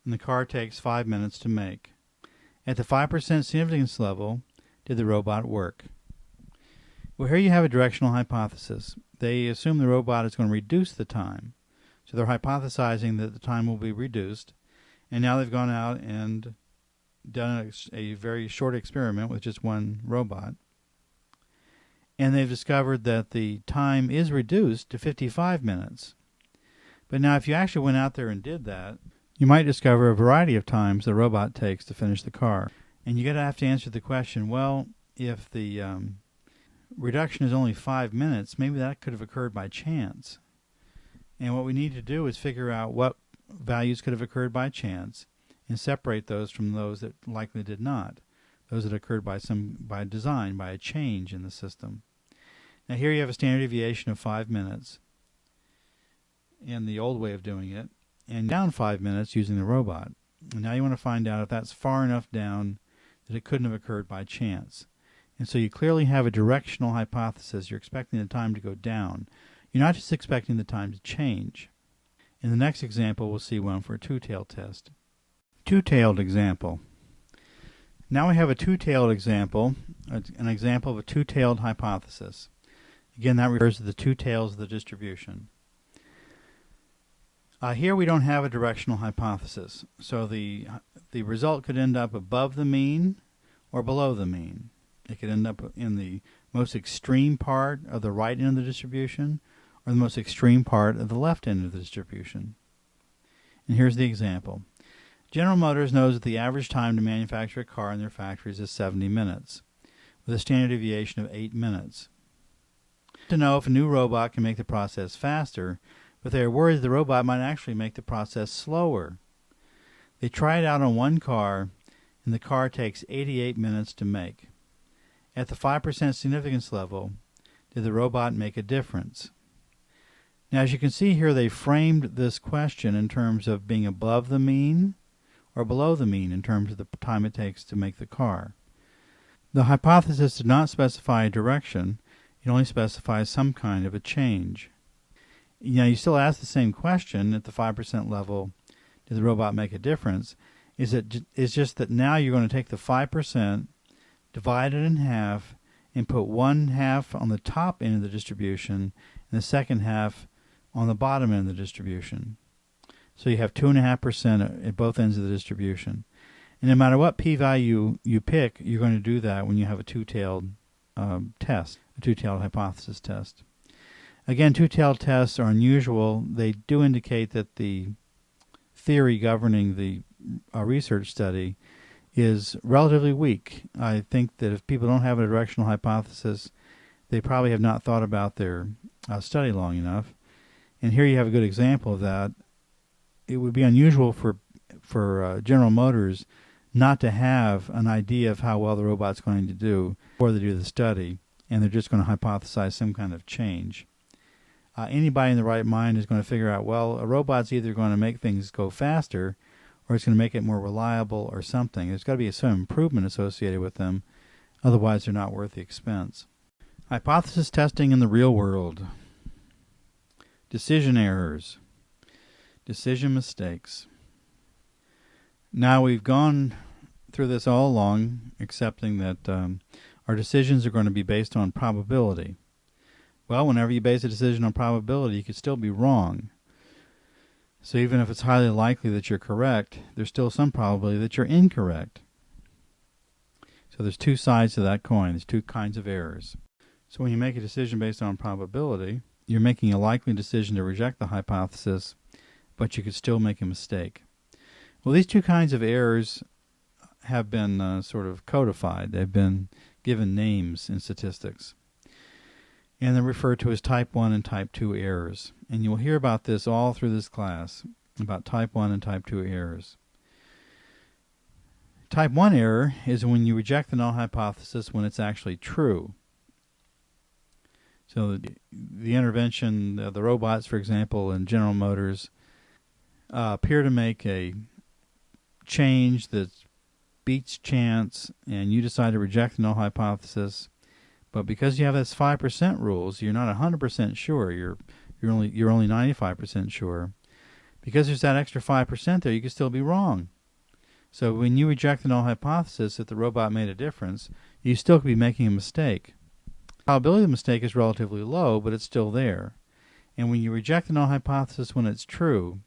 and the car takes 5 minutes to make. At the 5% significance level, did the robot work? Well, here you have a directional hypothesis. They assume the robot is going to reduce the time. So they're hypothesizing that the time will be reduced. And now they've gone out and done a very short experiment with just one robot. And they've discovered that the time is reduced to 55 minutes. But now if you actually went out there and did that, you might discover a variety of times the robot takes to finish the car. And you're going to have to answer the question, well, if the reduction is only 5 minutes, maybe that could have occurred by chance. And what we need to do is figure out what values could have occurred by chance and separate those from those that likely did not, those that occurred by design, by a change in the system. Now here you have a standard deviation of 5 minutes in the old way of doing it, and down 5 minutes using the robot. And now you want to find out if that's far enough down that it couldn't have occurred by chance. And so you clearly have a directional hypothesis. You're expecting the time to go down. You're not just expecting the time to change. In the next example, we'll see one for a two-tailed test. Two-tailed example. Now we have a two-tailed example, an example of a two-tailed hypothesis. Again, that refers to the two tails of the distribution. Here we don't have a directional hypothesis, so the result could end up above the mean or below the mean. It could end up in the most extreme part of the right end of the distribution or the most extreme part of the left end of the distribution. And here's the example. General Motors knows that the average time to manufacture a car in their factories is 70 minutes, with a standard deviation of 8 minutes. To know if a new robot can make the process faster, but they are worried that the robot might actually make the process slower. They try it out on one car, and the car takes 88 minutes to make. At the 5% significance level, did the robot make a difference? Now, as you can see here, they framed this question in terms of being above the mean or below the mean in terms of the time it takes to make the car. The hypothesis did not specify a direction. It only specifies some kind of a change. Now, you still ask the same question at the 5% level, did the robot make a difference? It's just that now you're going to take the 5%, divide it in half, and put one half on the top end of the distribution and the second half on the bottom end of the distribution. So you have 2.5% at both ends of the distribution. And no matter what p-value you pick, you're going to do that when you have a two-tailed test, a two-tailed hypothesis test. Again, two-tailed tests are unusual. They do indicate that the theory governing the research study is relatively weak. I think that if people don't have a directional hypothesis, they probably have not thought about their study long enough. And here you have a good example of that. It would be unusual for General Motors not to have an idea of how well the robot's going to do before they do the study, and they're just going to hypothesize some kind of change. Anybody in the right mind is going to figure out, well, a robot's either going to make things go faster or it's going to make it more reliable or something. There's got to be some improvement associated with them. Otherwise, they're not worth the expense. Hypothesis testing in the real world. Decision errors. Decision mistakes. Now, we've gone through this all along, accepting that our decisions are going to be based on probability. Well, whenever you base a decision on probability, you could still be wrong. So even if it's highly likely that you're correct, there's still some probability that you're incorrect. So there's two sides to that coin. There's two kinds of errors. So when you make a decision based on probability, you're making a likely decision to reject the hypothesis, but you could still make a mistake. Well, these two kinds of errors have been sort of codified. They've been given names in statistics. And they're referred to as type 1 and type 2 errors. And you'll hear about this all through this class, about type 1 and type 2 errors. Type 1 error is when you reject the null hypothesis when it's actually true. So the intervention, the robots, for example, in General Motors, appear to make a change that beats chance, and you decide to reject the null hypothesis. But because you have this 5% rules, you're not 100% sure. You're only 95% sure. Because there's that extra 5% there, you can still be wrong. So when you reject the null hypothesis that the robot made a difference, you still could be making a mistake. The probability of the mistake is relatively low, but it's still there. And when you reject the null hypothesis when it's true,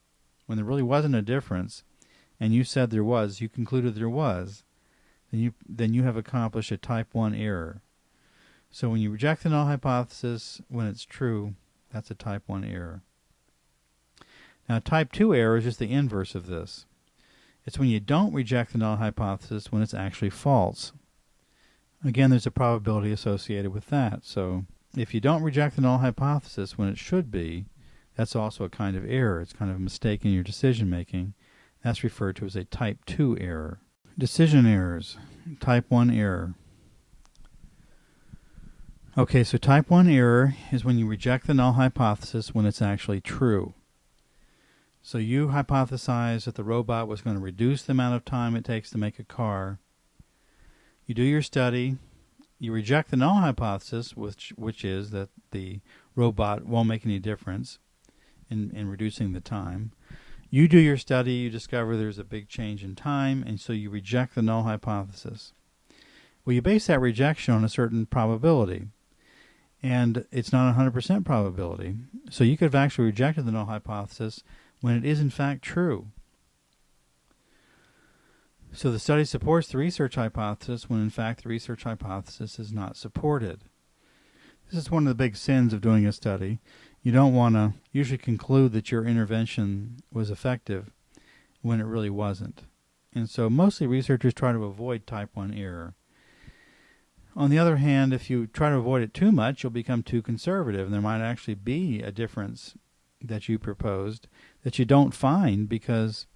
when there really wasn't a difference, and you said there was, you concluded there was, then you have accomplished a type 1 error. So when you reject the null hypothesis when it's true, that's a type 1 error. Now, type 2 error is just the inverse of this. It's when you don't reject the null hypothesis when it's actually false. Again, there's a probability associated with that. So if you don't reject the null hypothesis when it should be, that's also a kind of error. It's kind of a mistake in your decision making. That's referred to as a type 2 error. Decision errors. Type 1 error. Okay, so type 1 error is when you reject the null hypothesis when it's actually true. So you hypothesize that the robot was going to reduce the amount of time it takes to make a car. You do your study. You reject the null hypothesis, which is that the robot won't make any difference in reducing the time. You do your study, you discover there's a big change in time, and so you reject the null hypothesis. Well, you base that rejection on a certain probability, and it's not 100% probability. So you could have actually rejected the null hypothesis when it is in fact true. So the study supports the research hypothesis when in fact the research hypothesis is not supported. This is one of the big sins of doing a study. You don't want to usually conclude that your intervention was effective when it really wasn't. And so mostly researchers try to avoid type 1 error. On the other hand, if you try to avoid it too much, you'll become too conservative. And there might actually be a difference that you proposed that you don't find because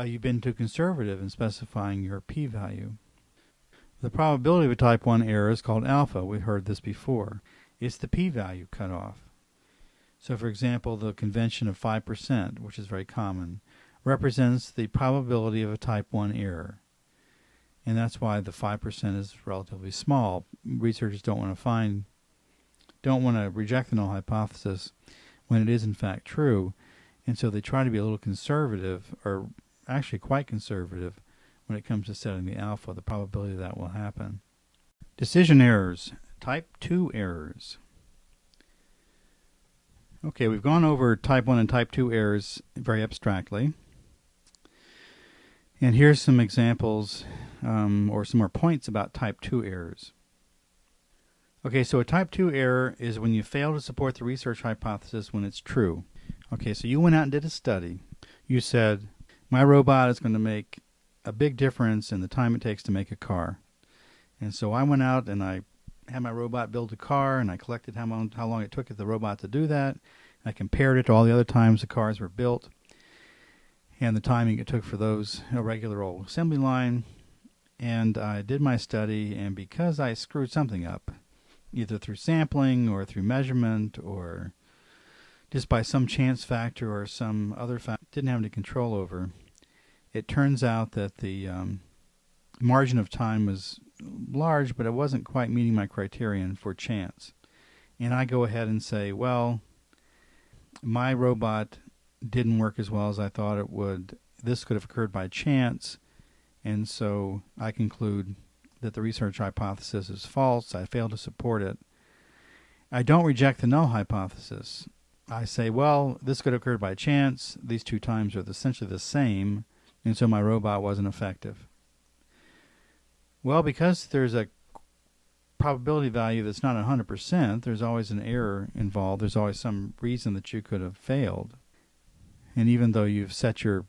you've been too conservative in specifying your p-value. The probability of a type 1 error is called alpha. We've heard this before. It's the p-value cutoff. So, for example, the convention of 5%, which is very common, represents the probability of a type 1 error. And that's why the 5% is relatively small. Researchers don't want to reject the null hypothesis when it is in fact true. And so they try to be a little conservative, or actually quite conservative, when it comes to setting the alpha, the probability that will happen. Decision errors, type 2 errors. Okay, we've gone over type 1 and type 2 errors very abstractly. And here's some examples or some more points about type 2 errors. Okay, so a type 2 error is when you fail to support the research hypothesis when it's true. Okay, so you went out and did a study. You said, my robot is going to make a big difference in the time it takes to make a car. And so I went out and I had my robot build a car, and I collected how long it took the robot to do that. I compared it to all the other times the cars were built and the timing it took for those, a regular old assembly line. And I did my study, and because I screwed something up, either through sampling or through measurement or just by some chance factor or some other factor didn't have any control over, it turns out that the margin of time was large, but it wasn't quite meeting my criterion for chance. And I go ahead and say, well, my robot didn't work as well as I thought it would. This could have occurred by chance, and so I conclude that the research hypothesis is false. I fail to support it. I don't reject the null hypothesis. I say, well, this could have occurred by chance. These two times are essentially the same, and so my robot wasn't effective. Well, because there's a probability value that's not 100%, there's always an error involved. There's always some reason that you could have failed. And even though you've set your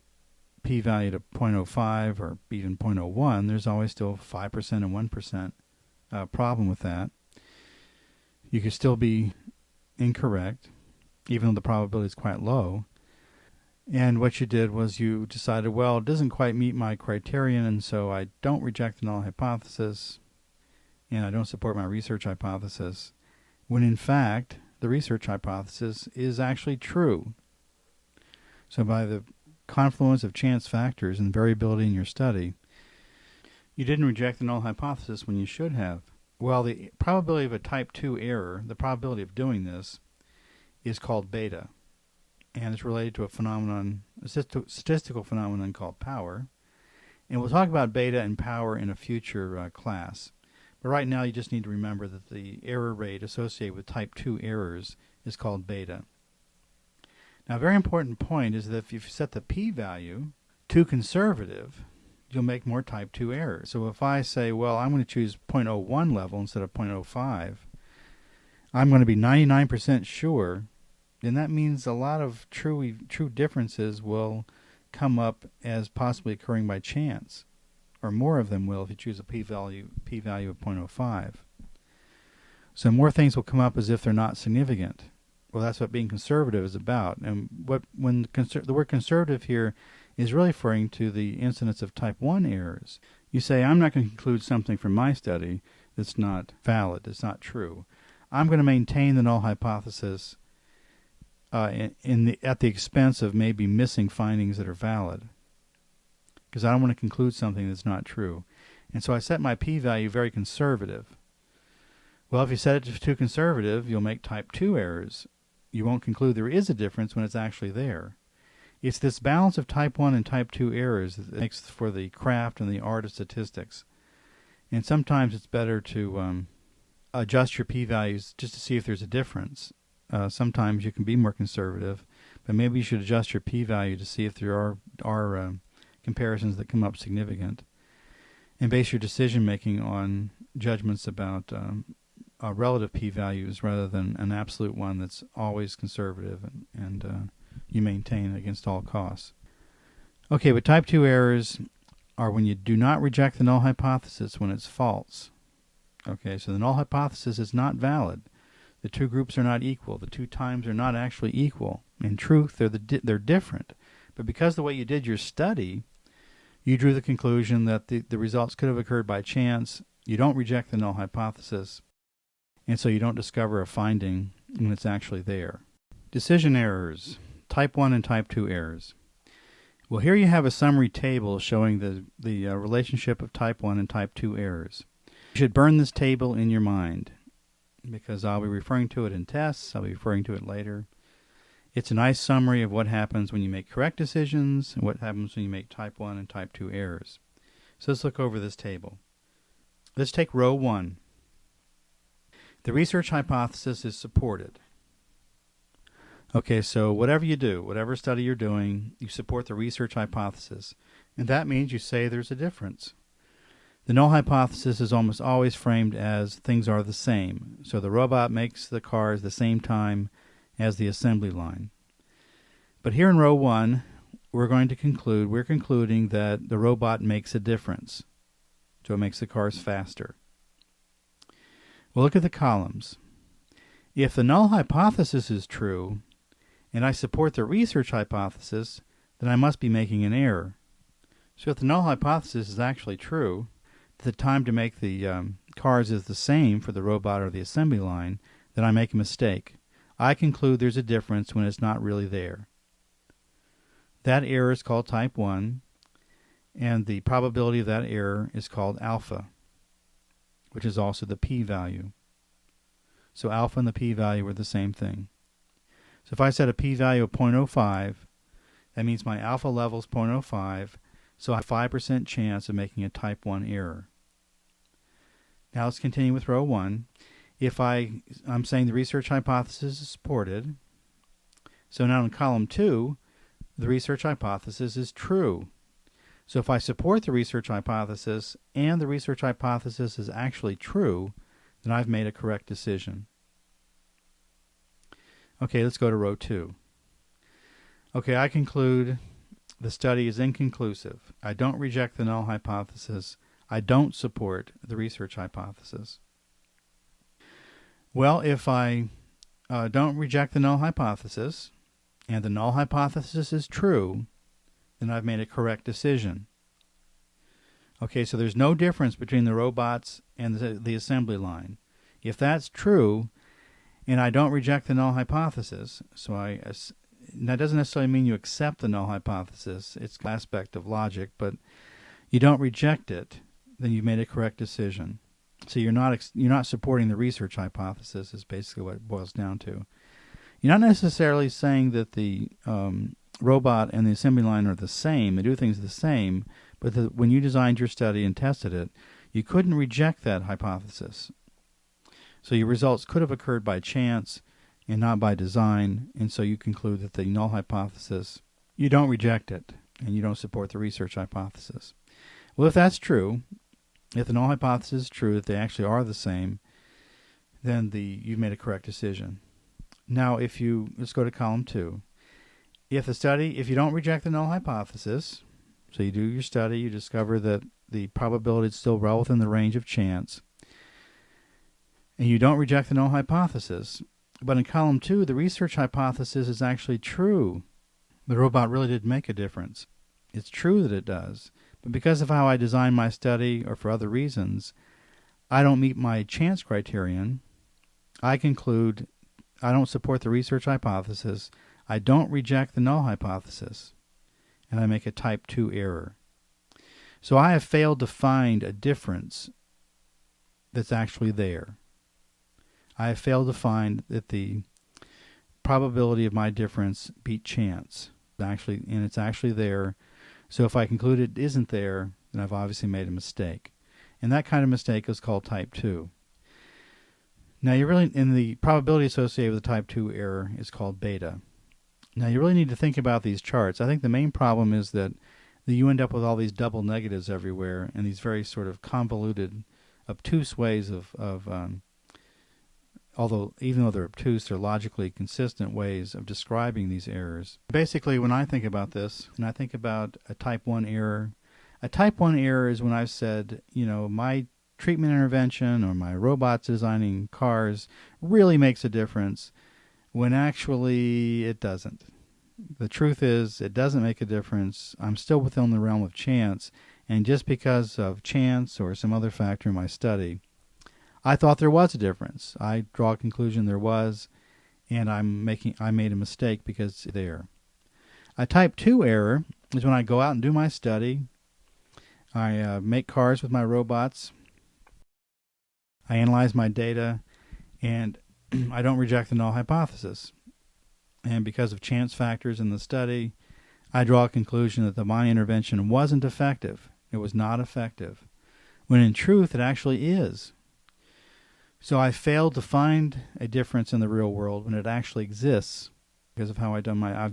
p-value to 0.05 or even 0.01, there's always still 5% and 1% problem with that. You could still be incorrect, even though the probability is quite low. And what you did was you decided, well, it doesn't quite meet my criterion, and so I don't reject the null hypothesis, and I don't support my research hypothesis, when in fact the research hypothesis is actually true. So by the confluence of chance factors and variability in your study, you didn't reject the null hypothesis when you should have. Well, the probability of a type 2 error, the probability of doing this, is called beta. And it's related to a phenomenon, a statistical phenomenon called power. And we'll talk about beta and power in a future class. But right now you just need to remember that the error rate associated with type 2 errors is called beta. Now, a very important point is that if you set the p-value too conservative, you'll make more type 2 errors. So if I say, well, I'm going to choose 0.01 level instead of 0.05, I'm going to be 99% sure, then that means a lot of true differences will come up as possibly occurring by chance, or more of them will if you choose a p-value of 0.05. So more things will come up as if they're not significant. Well, that's what being conservative is about. And when the word conservative here is really referring to the incidence of type 1 errors. You say, I'm not going to conclude something from my study that's not valid, that's not true. I'm going to maintain the null hypothesis at the expense of maybe missing findings that are valid, because I don't want to conclude something that's not true. And so I set my p-value very conservative. Well, if you set it too conservative, you'll make type 2 errors. You won't conclude there is a difference when it's actually there. It's this balance of type 1 and type 2 errors that makes for the craft and the art of statistics. And sometimes it's better to adjust your p-values just to see if there's a difference. Sometimes you can be more conservative, but maybe you should adjust your p-value to see if there are comparisons that come up significant, and base your decision-making on judgments about relative p-values rather than an absolute one that's always conservative and you maintain against all costs. Okay, but type 2 errors are when you do not reject the null hypothesis when it's false. Okay, so the null hypothesis is not valid. The two groups are not equal. The two times are not actually equal. In truth, they're different. But because the way you did your study, you drew the conclusion that the results could have occurred by chance. You don't reject the null hypothesis, and so you don't discover a finding when it's actually there. Decision errors, type 1 and type 2 errors. Well, here you have a summary table showing the relationship of type 1 and type 2 errors. You should burn this table in your mind, because I'll be referring to it in tests. I'll be referring to it later. It's a nice summary of what happens when you make correct decisions and what happens when you make type 1 and type 2 errors. So let's look over this table. Let's take row 1. The research hypothesis is supported. Okay, so whatever you do, whatever study you're doing, you support the research hypothesis. And that means you say there's a difference. The null hypothesis is almost always framed as things are the same. So the robot makes the cars the same time as the assembly line. But here in row 1, we're concluding that the robot makes a difference. So it makes the cars faster. Well, look at the columns. If the null hypothesis is true, and I support the research hypothesis, then I must be making an error. So if the null hypothesis is actually true, the time to make the cars is the same for the robot or the assembly line, then I make a mistake. I conclude there's a difference when it's not really there. That error is called type 1, and the probability of that error is called alpha, which is also the p-value. So alpha and the p-value are the same thing. So if I set a p-value of 0.05, that means my alpha level is 0.05, so I have a 5% chance of making a type 1 error. Now let's continue with row 1. If I'm saying the research hypothesis is supported, so now in column 2, the research hypothesis is true. So if I support the research hypothesis and the research hypothesis is actually true, then I've made a correct decision. Okay, let's go to row 2. Okay, I conclude the study is inconclusive. I don't reject the null hypothesis. I don't support the research hypothesis. Well, if I don't reject the null hypothesis and the null hypothesis is true, then I've made a correct decision. Okay, so there's no difference between the robots and the assembly line. If that's true, and I don't reject the null hypothesis, that doesn't necessarily mean you accept the null hypothesis. It's an aspect of logic, but you don't reject it, then you've made a correct decision. So you're not supporting the research hypothesis is basically what it boils down to. You're not necessarily saying that the robot and the assembly line are the same. They do things the same, but when you designed your study and tested it, you couldn't reject that hypothesis. So your results could have occurred by chance and not by design, and so you conclude that the null hypothesis, you don't reject it, and you don't support the research hypothesis. Well, if that's true, if the null hypothesis is true, that they actually are the same, then you've made a correct decision. Now, let's go to column 2. If you don't reject the null hypothesis, so you do your study, you discover that the probability is still well within the range of chance, and you don't reject the null hypothesis, but in column 2, the research hypothesis is actually true. The robot really did make a difference. It's true that it does, but because of how I designed my study or for other reasons, I don't meet my chance criterion. I conclude I don't support the research hypothesis. I don't reject the null hypothesis, and I make a type 2 error. So I have failed to find a difference that's actually there. I have failed to find that the probability of my difference beat chance. it's actually there. So if I conclude it isn't there, then I've obviously made a mistake. And that kind of mistake is called type 2. Now, the probability associated with the type 2 error is called beta. Now, you really need to think about these charts. I think the main problem is that you end up with all these double negatives everywhere and these very sort of convoluted, obtuse ways although even though they're obtuse, they're logically consistent ways of describing these errors. Basically, when I think about this, and I think about a type 1 error, a type 1 error is when I've said, my treatment intervention or my robots designing cars really makes a difference, when actually it doesn't. The truth is, it doesn't make a difference. I'm still within the realm of chance, and just because of chance or some other factor in my study, I thought there was a difference. I draw a conclusion there was, and I made a mistake because it's there. A type 2 error is when I go out and do my study. I make cars with my robots. I analyze my data, and I don't reject the null hypothesis. And because of chance factors in the study, I draw a conclusion that my intervention wasn't effective. It was not effective, when in truth it actually is. So I failed to find a difference in the real world when it actually exists because of how I've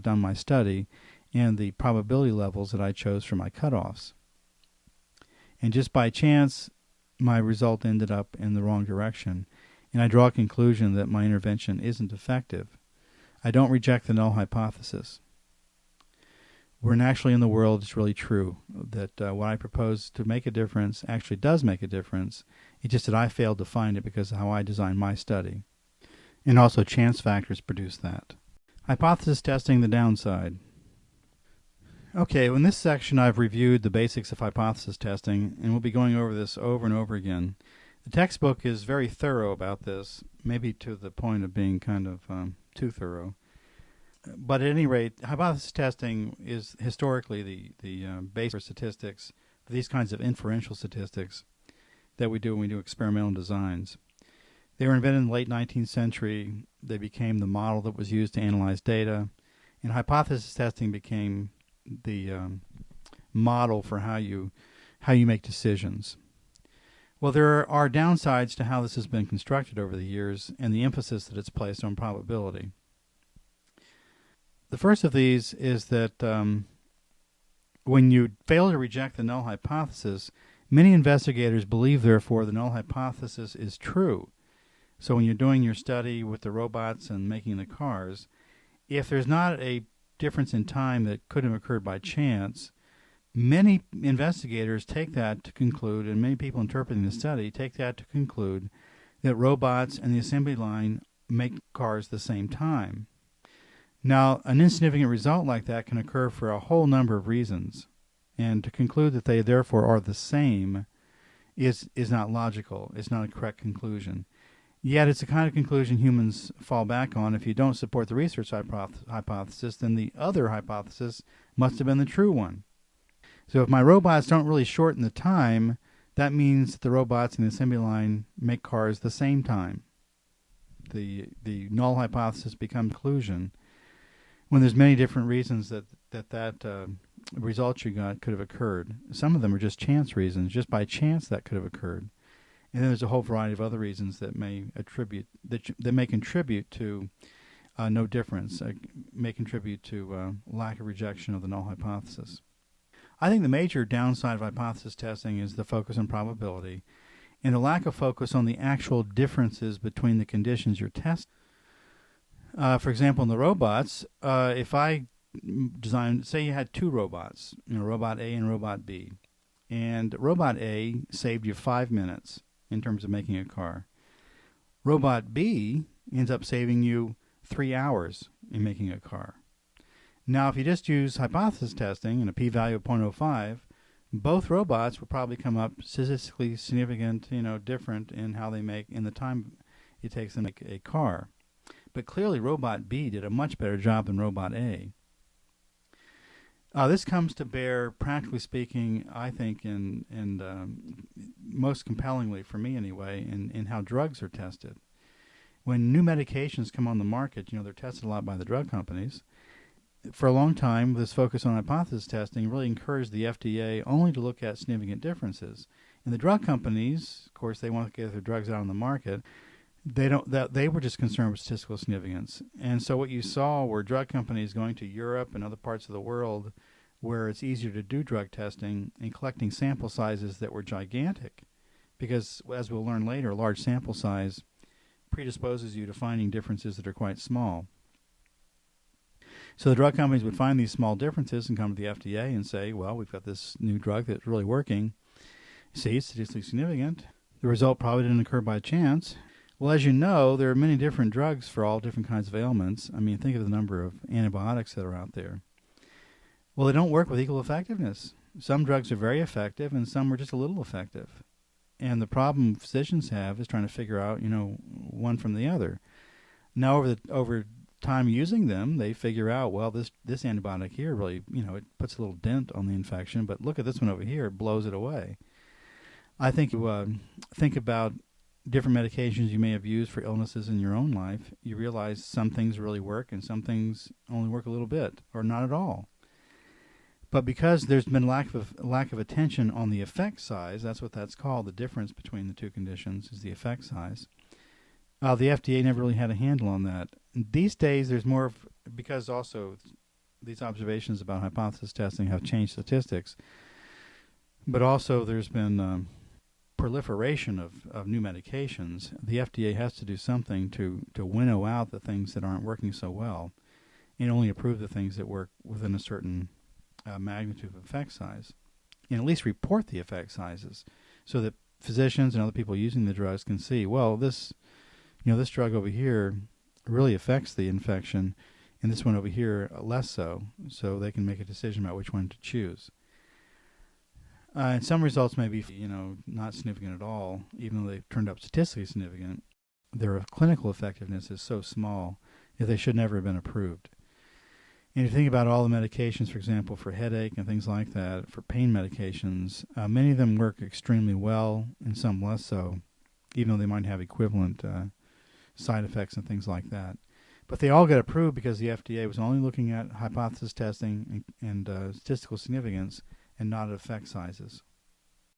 done my study and the probability levels that I chose for my cutoffs. And just by chance, my result ended up in the wrong direction, and I draw a conclusion that my intervention isn't effective. I don't reject the null hypothesis. When actually in the world it's really true that what I propose to make a difference actually does make a difference. It's just that I failed to find it because of how I designed my study. And also chance factors produce that. Hypothesis testing, the downside. Okay, in this section I've reviewed the basics of hypothesis testing, and we'll be going over this over and over again. The textbook is very thorough about this, maybe to the point of being kind of too thorough. But at any rate, hypothesis testing is historically the base for statistics, for these kinds of inferential statistics that we do when we do experimental designs. They were invented in the late 19th century. They became the model that was used to analyze data, and hypothesis testing became the model for how you make decisions. Well, there are downsides to how this has been constructed over the years and the emphasis that it's placed on probability. The first of these is that when you fail to reject the null hypothesis, many investigators believe, therefore, the null hypothesis is true. So when you're doing your study with the robots and making the cars, if there's not a difference in time that could have occurred by chance, many investigators take that to conclude, and many people interpreting the study take that to conclude, that robots and the assembly line make cars the same time. Now, an insignificant result like that can occur for a whole number of reasons, and to conclude that they therefore are the same is not logical. It's not a correct conclusion. Yet it's the kind of conclusion humans fall back on. If you don't support the research hypothesis, then the other hypothesis must have been the true one. So if my robots don't really shorten the time, that means that the robots in the assembly line make cars the same time. The null hypothesis becomes conclusion when there's many different reasons that result you got could have occurred. Some of them are just chance reasons. Just by chance that could have occurred. And then there's a whole variety of other reasons that may contribute to no difference, may contribute to lack of rejection of the null hypothesis. I think the major downside of hypothesis testing is the focus on probability and the lack of focus on the actual differences between the conditions you're testing. For example, in the robots, if I designed, say you had two robots, robot A and robot B, and robot A saved you 5 minutes in terms of making a car. Robot B ends up saving you 3 hours in making a car. Now, if you just use hypothesis testing and a p-value of 0.05, both robots will probably come up statistically significant, different in how they make, in the time it takes them to make a car. But clearly, robot B did a much better job than robot A. This comes to bear, practically speaking, I think, and most compellingly for me anyway, in how drugs are tested. When new medications come on the market, they're tested a lot by the drug companies. for a long time, this focus on hypothesis testing really encouraged the FDA only to look at significant differences. And the drug companies, of course, they want to get their drugs out on the market. They were just concerned with statistical significance. And so what you saw were drug companies going to Europe and other parts of the world where it's easier to do drug testing and collecting sample sizes that were gigantic. Because, as we'll learn later, a large sample size predisposes you to finding differences that are quite small. So the drug companies would find these small differences and come to the FDA and say, well, we've got this new drug that's really working. See, it's statistically significant. The result probably didn't occur by chance. Well, as you know, there are many different drugs for all different kinds of ailments. I mean, think of the number of antibiotics that are out there. Well, they don't work with equal effectiveness. Some drugs are very effective and some are just a little effective. And the problem physicians have is trying to figure out, one from the other. Now, over time using them, they figure out, well, this antibiotic here really, it puts a little dent on the infection, but look at this one over here, it blows it away. I think think about different medications you may have used for illnesses in your own life. You realize some things really work and some things only work a little bit or not at all. But because there's been lack of attention on the effect size, that's what that's called, the difference between the two conditions is the effect size. The FDA never really had a handle on that. These days, there's more because also these observations about hypothesis testing have changed statistics, but also there's been proliferation of new medications. The FDA has to do something to winnow out the things that aren't working so well and only approve the things that work within a certain magnitude of effect size, and at least report the effect sizes so that physicians and other people using the drugs can see, well, this drug over here really affects the infection, and this one over here less so they can make a decision about which one to choose. And some results may be, not significant at all, even though they've turned up statistically significant. Their clinical effectiveness is so small that they should never have been approved. And if you think about all the medications, for example, for headache and things like that, for pain medications, many of them work extremely well and some less so, even though they might have equivalent side effects and things like that. But they all get approved because the FDA was only looking at hypothesis testing and statistical significance and not at effect sizes.